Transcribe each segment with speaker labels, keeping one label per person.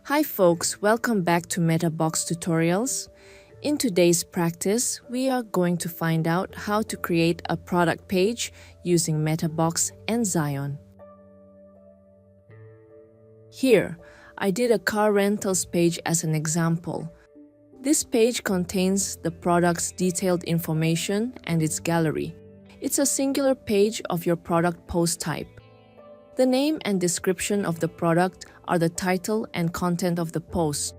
Speaker 1: Hi folks, welcome back to MetaBox Tutorials. In today's practice, we are going to find out how to create a product page using MetaBox and Zion. Here, I did a car rentals page as an example. This page contains the product's detailed information and its gallery. It's a singular page of your product post type. The name and description of the product are the title and content of the post.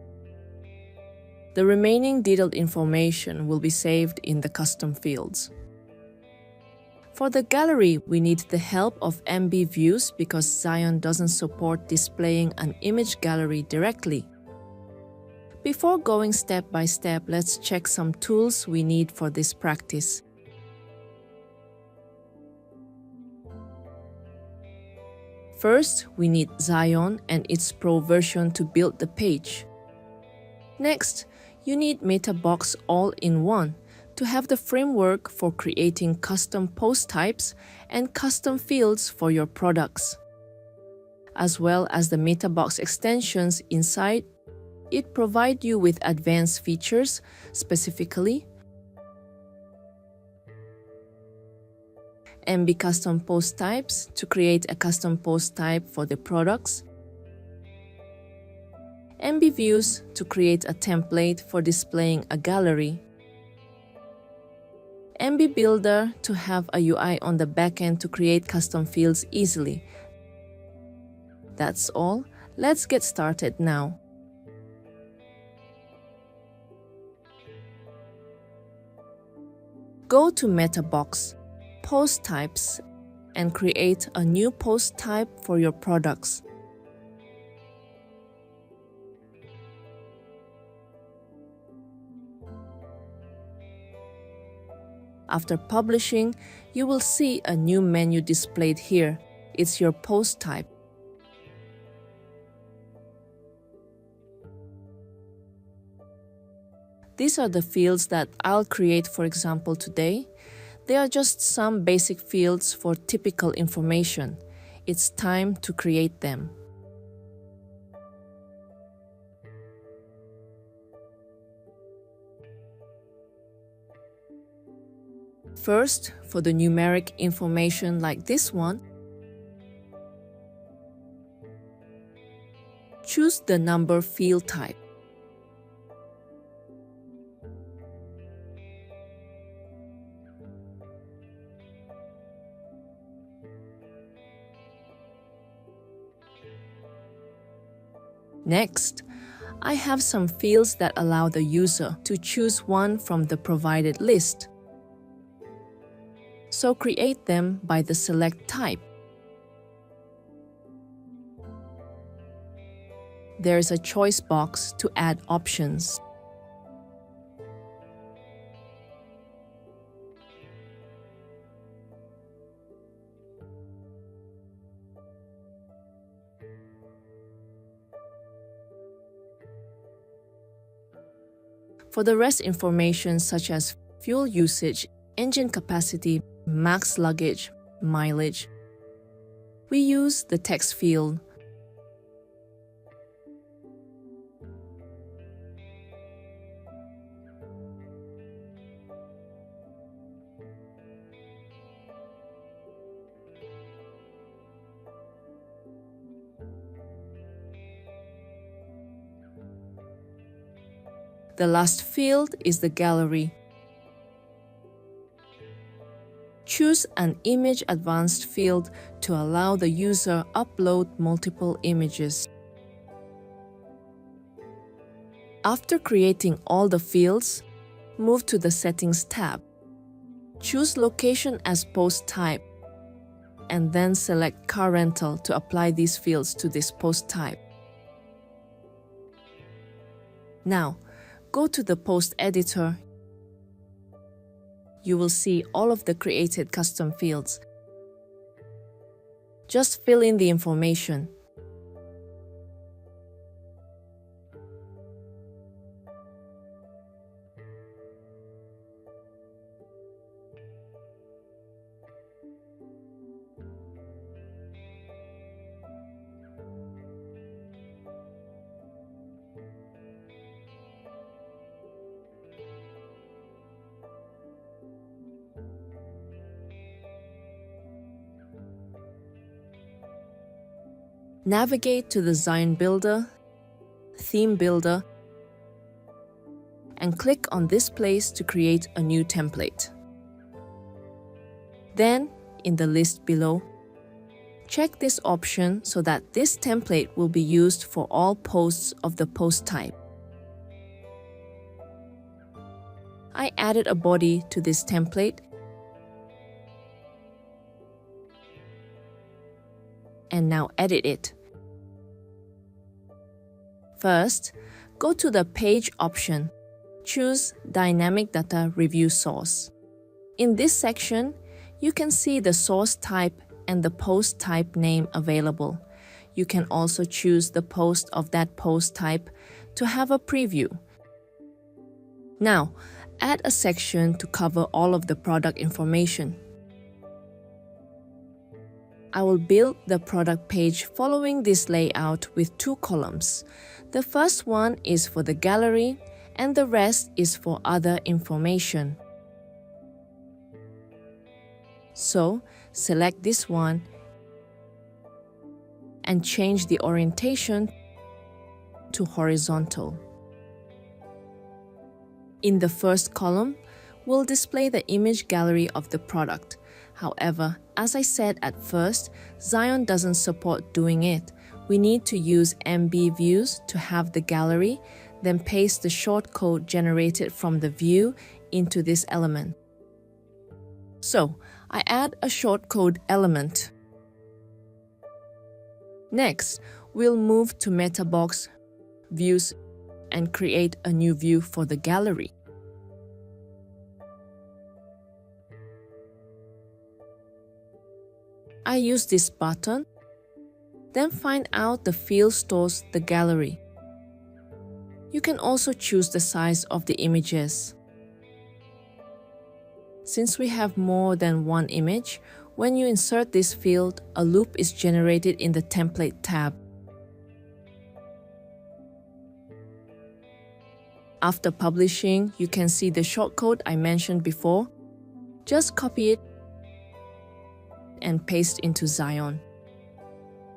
Speaker 1: The remaining detailed information will be saved in the custom fields. For the gallery, we need the help of MB Views because Zion doesn't support displaying an image gallery directly. Before going step by step, let's check some tools we need for this practice. First, we need Zion and its Pro version to build the page. Next, you need MetaBox all-in-one to have the framework for creating custom post types and custom fields for your products. As well as the MetaBox extensions inside, it provides you with advanced features, specifically MB custom post types to create a custom post type for the products, MB Views to create a template for displaying a gallery, MB Builder to have a UI on the backend to create custom fields easily. That's all. Let's get started now. Go to MetaBox, Post Types, and create a new post type for your products. After publishing, you will see a new menu displayed here. It's your post type. These are the fields that I'll create, for example, today. They are just some basic fields for typical information. It's time to create them. First, for the numeric information like this one, choose the number field type. Next, I have some fields that allow the user to choose one from the provided list. So create them by the select type. There's a choice box to add options. For the rest information such as fuel usage, engine capacity, max luggage, mileage, we use the text field. The last field is the gallery. Choose an Image Advanced field to allow the user upload multiple images. After creating all the fields, move to the Settings tab. Choose Location as Post Type, and then select Car Rental to apply these fields to this post type. Now, go to the Post Editor. You will see all of the created custom fields. Just fill in the information. Navigate to the Zion Builder, Theme Builder, and click on this place to create a new template. Then, in the list below, check this option so that this template will be used for all posts of the post type. I added a body to this template and now edit it. First, go to the Page option. Choose Dynamic Data Review Source. In this section, you can see the source type and the post type name available. You can also choose the post of that post type to have a preview. Now, add a section to cover all of the product information. I will build the product page following this layout with 2 columns. The first one is for the gallery, and the rest is for other information. So, select this one and change the orientation to horizontal. In the first column, we'll display the image gallery of the product. However, as I said at first, Zion doesn't support doing it. We need to use MB views to have the gallery, then paste the shortcode generated from the view into this element. So, I add a shortcode element. Next, we'll move to MetaBox, Views, and create a new view for the gallery. I use this button, then find out the field stores the gallery. You can also choose the size of the images. Since we have more than one image, when you insert this field, a loop is generated in the Template tab. After publishing, you can see the shortcode I mentioned before. Just copy it and paste into Zion.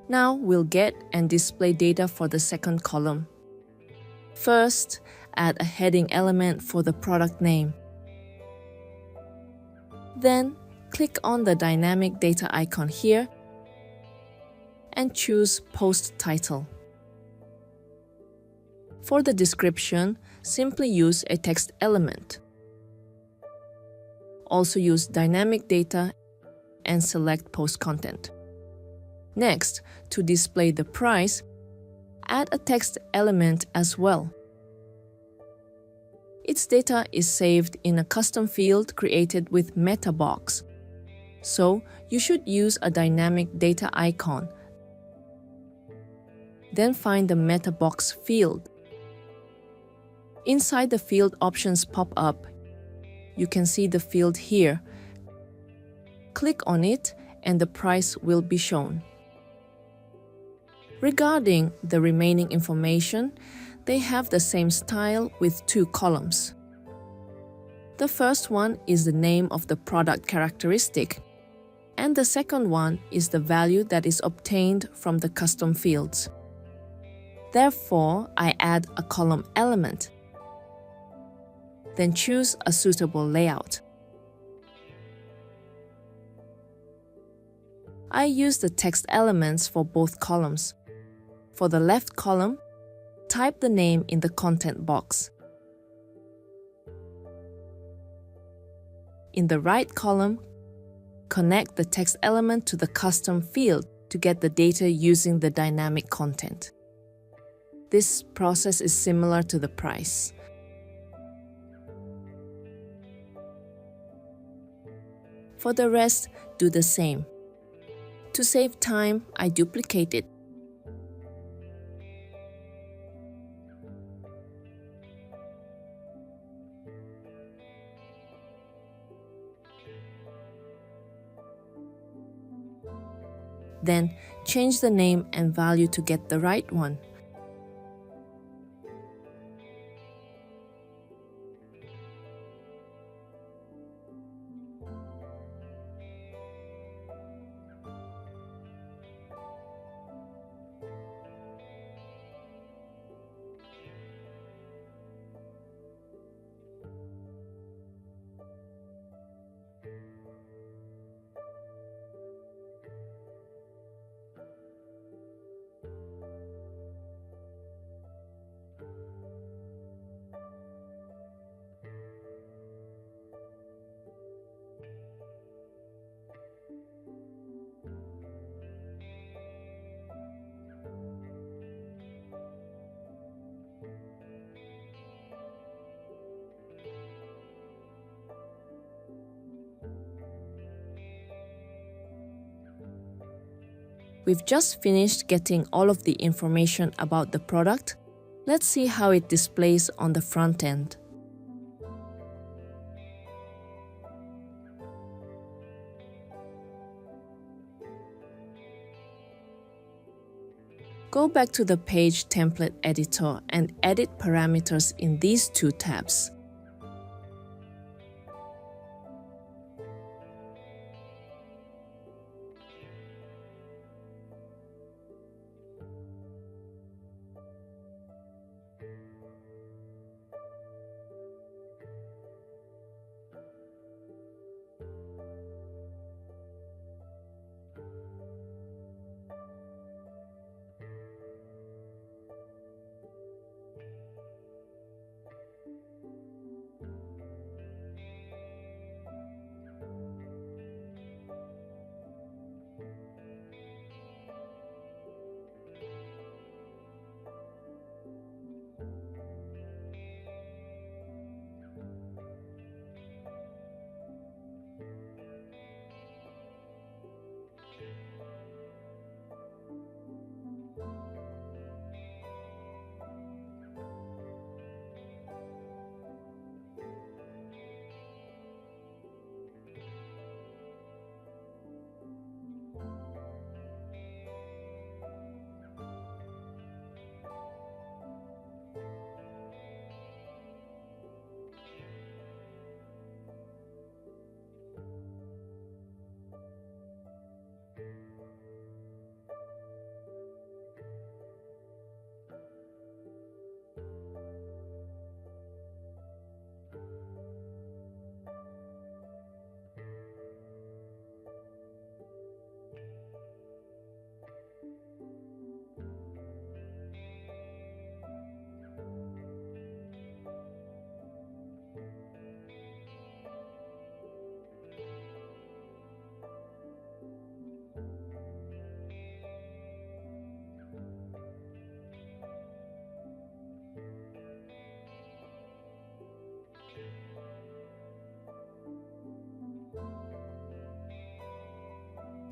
Speaker 1: Now we'll get and display data for the second column. First, add a heading element for the product name. Then, click on the dynamic data icon here and choose Post Title. For the description, simply use a text element. Also use dynamic data and select Post Content. Next, to display the price, add a text element as well. Its data is saved in a custom field created with MetaBox. So, you should use a dynamic data icon. Then find the MetaBox field. Inside the field options pop up. You can see the field here. Click on it and the price will be shown. Regarding the remaining information, they have the same style with 2 columns. The first one is the name of the product characteristic, and the second one is the value that is obtained from the custom fields. Therefore, I add a column element. Then choose a suitable layout. I use the text elements for both columns. For the left column, type the name in the content box. In the right column, connect the text element to the custom field to get the data using the dynamic content. This process is similar to the price. For the rest, do the same. To save time, I duplicate it. Then, change the name and value to get the right one. We've just finished getting all of the information about the product. Let's see how it displays on the front end. Go back to the page template editor and edit parameters in these two tabs.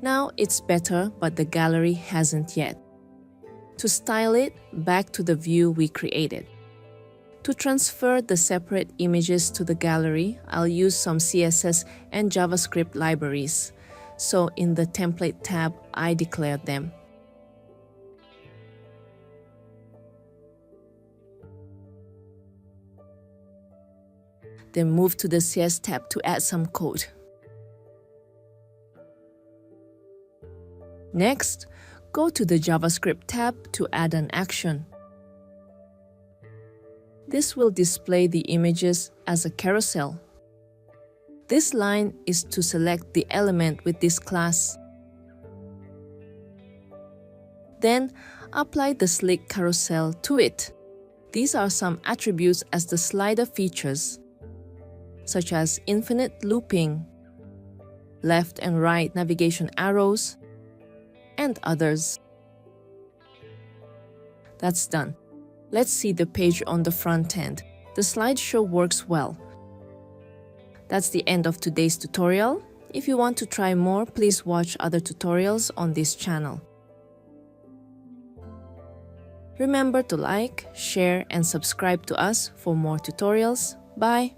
Speaker 1: Now it's better, but the gallery hasn't yet. To style it, back to the view we created. To transfer the separate images to the gallery, I'll use some CSS and JavaScript libraries. So in the Template tab, I declared them. Then move to the CS tab to add some code. Next, go to the JavaScript tab to add an action. This will display the images as a carousel. This line is to select the element with this class. Then, apply the slick carousel to it. These are some attributes as the slider features, such as infinite looping, left and right navigation arrows, and others. That's done. Let's see the page on the front end. The slideshow works well. That's the end of today's tutorial. If you want to try more, please watch other tutorials on this channel. Remember to like, share, and subscribe to us for more tutorials. Bye!